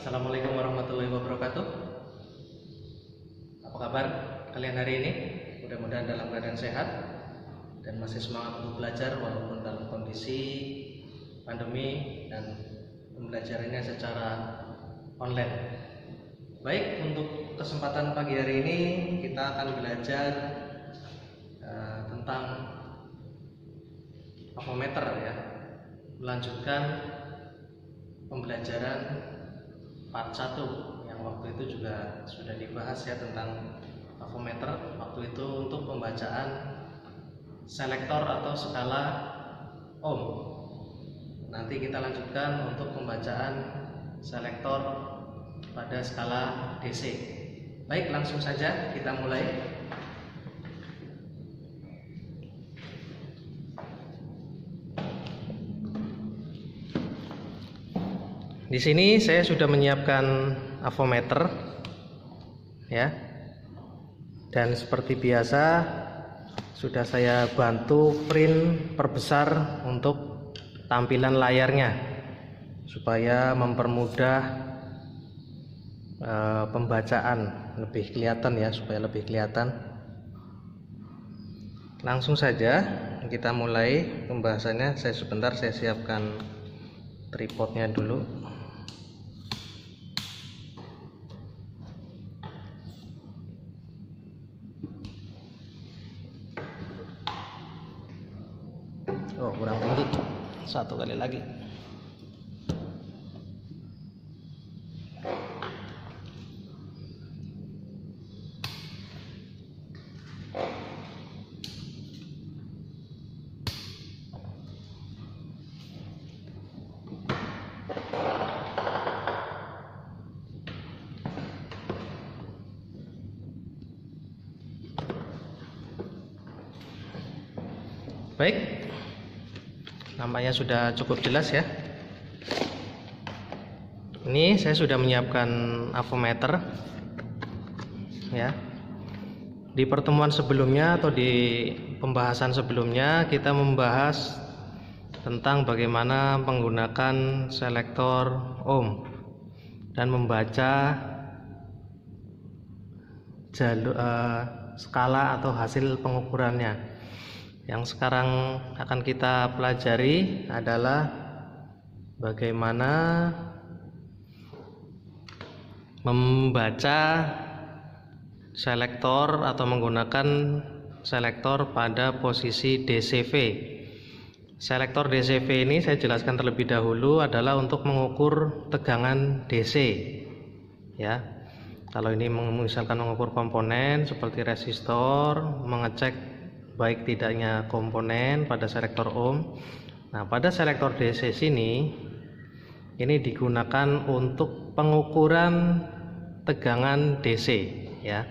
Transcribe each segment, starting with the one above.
Assalamualaikum warahmatullahi wabarakatuh. Apa kabar kalian hari ini? Mudah-mudahan dalam keadaan sehat dan masih semangat untuk belajar walaupun dalam kondisi pandemi dan pembelajarannya secara online. Baik, untuk kesempatan pagi hari ini kita akan belajar tentang avometer ya. Melanjutkan pembelajaran part 1 yang waktu itu juga sudah dibahas ya tentang avometer. Waktu itu untuk pembacaan selektor atau skala ohm. Nanti kita lanjutkan untuk pembacaan selektor pada skala DC. Baik, langsung saja kita mulai. Di sini saya sudah menyiapkan avometer ya. Dan seperti biasa sudah saya bantu print perbesar untuk tampilan layarnya supaya mempermudah pembacaan lebih kelihatan ya, supaya lebih kelihatan. Langsung saja kita mulai pembahasannya. Saya siapkan tripodnya dulu. Oh, kurang tinggi. Satu kali lagi. Baik, nampaknya sudah cukup jelas ya. Ini saya sudah menyiapkan avometer ya. Di pertemuan sebelumnya atau di pembahasan sebelumnya kita membahas tentang bagaimana menggunakan selektor ohm dan membaca skala atau hasil pengukurannya. Yang sekarang akan kita pelajari adalah bagaimana membaca selektor atau menggunakan selektor pada posisi DCV. Selektor DCV ini saya jelaskan terlebih dahulu adalah untuk mengukur tegangan DC ya. Kalau ini misalkan mengukur komponen seperti resistor, mengecek baik tidaknya komponen pada selektor ohm. Nah, pada selektor DC sini ini digunakan untuk pengukuran tegangan DC ya.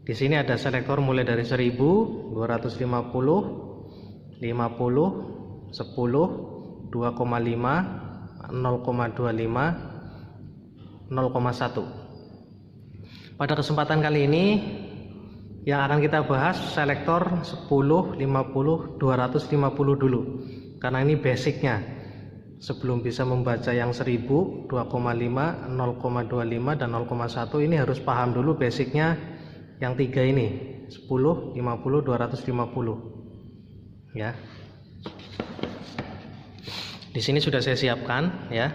Di sini ada selektor mulai dari 1000, 250, 50, 10, 2,5, 0,25, 0,1. Pada kesempatan kali ini yang akan kita bahas selektor 10, 50, 250 dulu. Karena ini basicnya. Sebelum bisa membaca yang 1000, 2,5, 0,25 dan 0,1 ini harus paham dulu basicnya yang tiga ini. 10, 50, 250. Ya. Di sini sudah saya siapkan ya.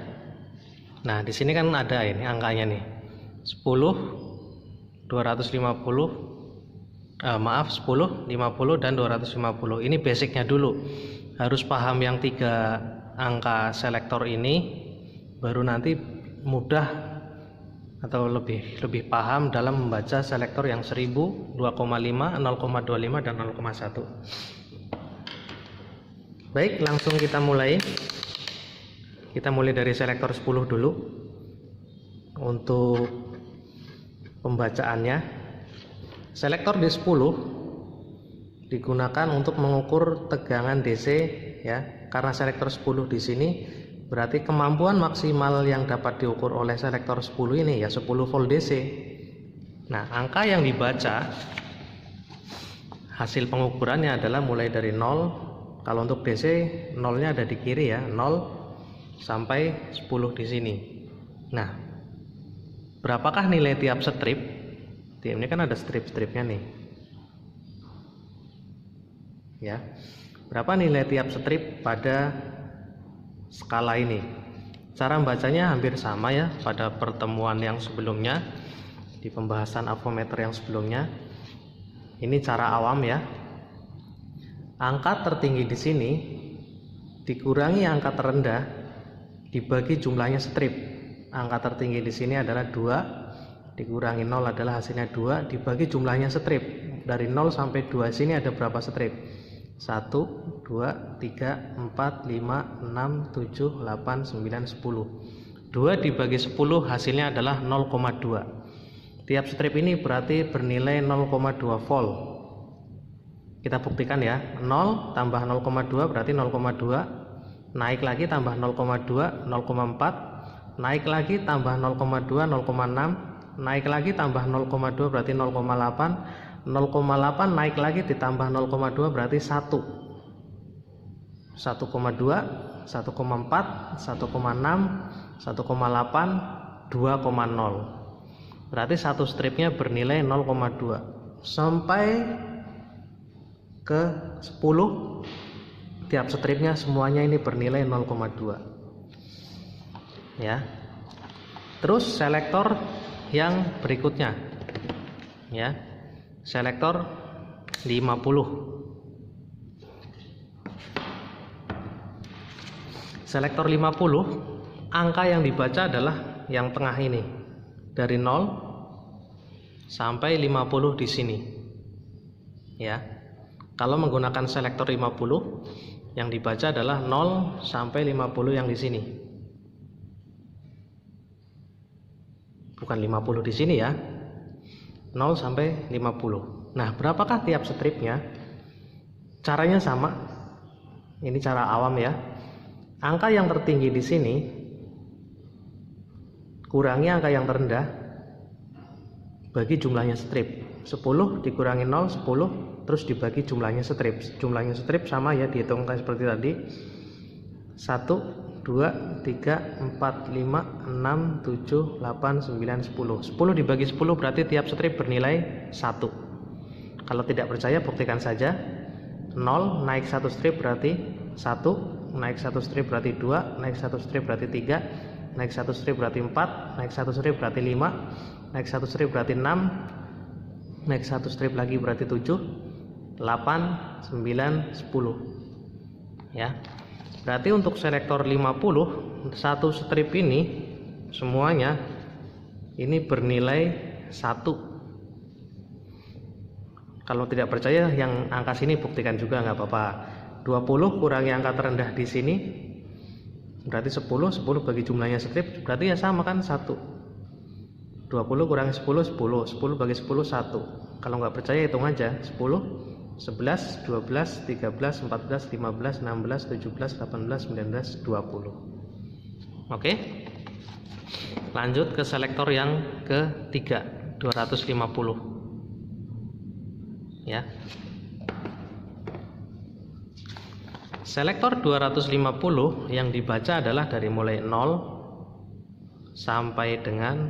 Nah, di sini kan ada ini angkanya nih. 10, 250 10, 50 dan 250. Ini basicnya dulu. Harus paham yang tiga angka selektor ini, baru nanti mudah atau lebih paham dalam membaca selektor yang 1000, 2,5, 0,25 dan 0,1. Baik, langsung kita mulai. Kita mulai dari selektor 10 dulu untuk pembacaannya. Selektor D10 digunakan untuk mengukur tegangan DC ya. Karena selektor 10 di sini berarti kemampuan maksimal yang dapat diukur oleh selektor 10 ini ya 10 volt DC. Nah, angka yang dibaca hasil pengukurannya adalah mulai dari 0. Kalau untuk DC 0-nya ada di kiri ya, 0 sampai 10 di sini. Nah, berapakah nilai tiap strip? Ini kan ada strip-stripnya nih. Ya. Berapa nilai tiap strip pada skala ini? Cara membacanya hampir sama ya pada pertemuan yang sebelumnya, di pembahasan avometer yang sebelumnya. Ini cara awam ya. Angka tertinggi di sini dikurangi angka terendah dibagi jumlahnya strip. Angka tertinggi di sini adalah 2 dikurangi 0 adalah hasilnya 2 dibagi jumlahnya strip. Dari 0 sampai 2 sini ada berapa strip? 1, 2, 3, 4, 5, 6, 7, 8, 9, 10. 2 dibagi 10 hasilnya adalah 0,2. Tiap strip ini berarti bernilai 0,2 volt. Kita buktikan ya. 0 tambah 0,2 berarti 0,2. Naik lagi tambah 0,2, 0,4. Naik lagi tambah 0,2, 0,6. Naik lagi tambah 0,2 berarti 0,8. 0,8 naik lagi ditambah 0,2 berarti 1. 1,2, 1,4, 1,6, 1,8, 2,0. Berarti satu stripnya bernilai 0,2 sampai ke 10. Tiap stripnya semuanya ini bernilai 0,2 ya. Terus selektor yang berikutnya ya. Selektor 50. Selektor 50, angka yang dibaca adalah yang tengah ini. Dari 0 sampai 50 di sini. Ya. Kalau menggunakan selektor 50, yang dibaca adalah 0 sampai 50 yang di sini. Bukan 50 di sini ya. 0 sampai 50. Nah, berapakah tiap stripnya? Caranya sama. Ini cara awam ya. Angka yang tertinggi di sini kurangi angka yang terendah bagi jumlahnya strip. 10 dikurangi 0, 10, terus dibagi jumlahnya strip. Jumlahnya strip sama ya, dihitung seperti tadi. 1, 2, 3, 4, 5, 6, 7, 8, 9, 10. 10 dibagi 10 berarti tiap strip bernilai 1. Kalau tidak percaya buktikan saja. 0 naik 1 strip berarti 1, naik 1 strip berarti 2, naik 1 strip berarti 3, naik 1 strip berarti 4, naik 1 strip berarti 5, naik 1 strip berarti 6, naik 1 strip lagi berarti 7, 8, 9, 10 ya. Berarti untuk selektor 50, satu strip ini semuanya ini bernilai 1. Kalau tidak percaya yang angka sini buktikan juga nggak apa-apa. 20 kurangi angka terendah di sini berarti 10 bagi jumlahnya strip berarti ya sama kan 1. 20 kurangi 10 10 bagi 10 1. Kalau nggak percaya hitung aja 10, 11, 12, 13, 14, 15, 16, 17, 18, 19, 20. Oke. Lanjut ke selektor yang ketiga, 250. Ya. Selektor 250 yang dibaca adalah dari mulai 0 sampai dengan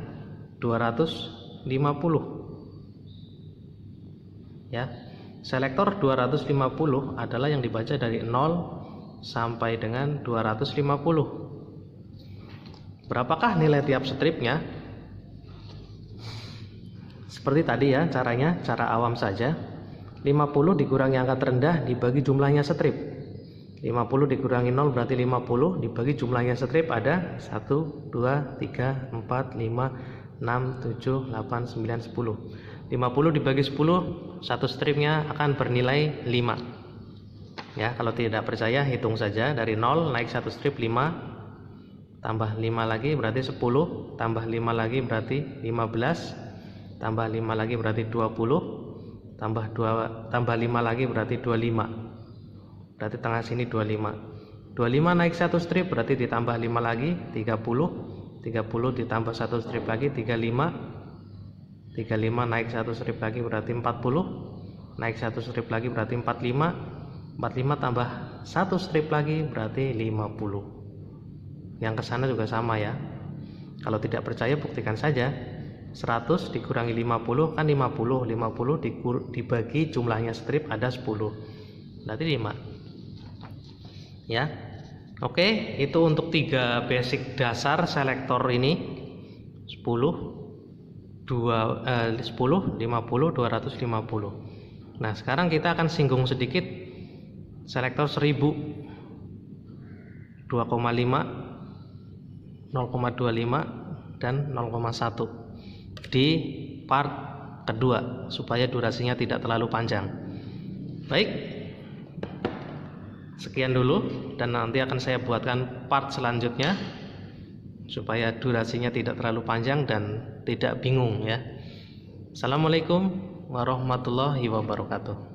250. Ya. Selektor 250 adalah yang dibaca dari 0 sampai dengan 250. Berapakah nilai tiap stripnya? Seperti tadi ya caranya, cara awam saja. 50 dikurangi angka terendah dibagi jumlahnya strip. 50 dikurangi 0 berarti 50, dibagi jumlahnya strip ada 1, 2, 3, 4, 5, 6, 7, 8, 9, 10. 50 dibagi 10, satu stripnya akan bernilai 5. Ya, kalau tidak percaya hitung saja dari 0 naik satu strip 5, tambah 5 lagi berarti 10, tambah 5 lagi berarti 15, tambah 5 lagi berarti 20, tambah 5 lagi berarti 25. Berarti tengah sini 25. 25 naik satu strip berarti ditambah 5 lagi 30, 30 ditambah satu strip lagi 35. 35 naik satu strip lagi berarti 40, naik satu strip lagi berarti 45, 45 tambah satu strip lagi berarti 50. Yang kesana juga sama ya. Kalau tidak percaya buktikan saja. 100 dikurangi 50 kan 50 dibagi jumlahnya strip ada 10, berarti 5 ya. Oke, itu untuk 3 basic dasar selektor ini, 10 50 250. Nah sekarang kita akan singgung sedikit selektor 1000, 2,5, 0,25 dan 0,1 di part kedua supaya durasinya tidak terlalu panjang. Baik, sekian dulu, dan nanti akan saya buatkan part selanjutnya supaya durasinya tidak terlalu panjang dan tidak bingung ya. Assalamualaikum warahmatullahi wabarakatuh.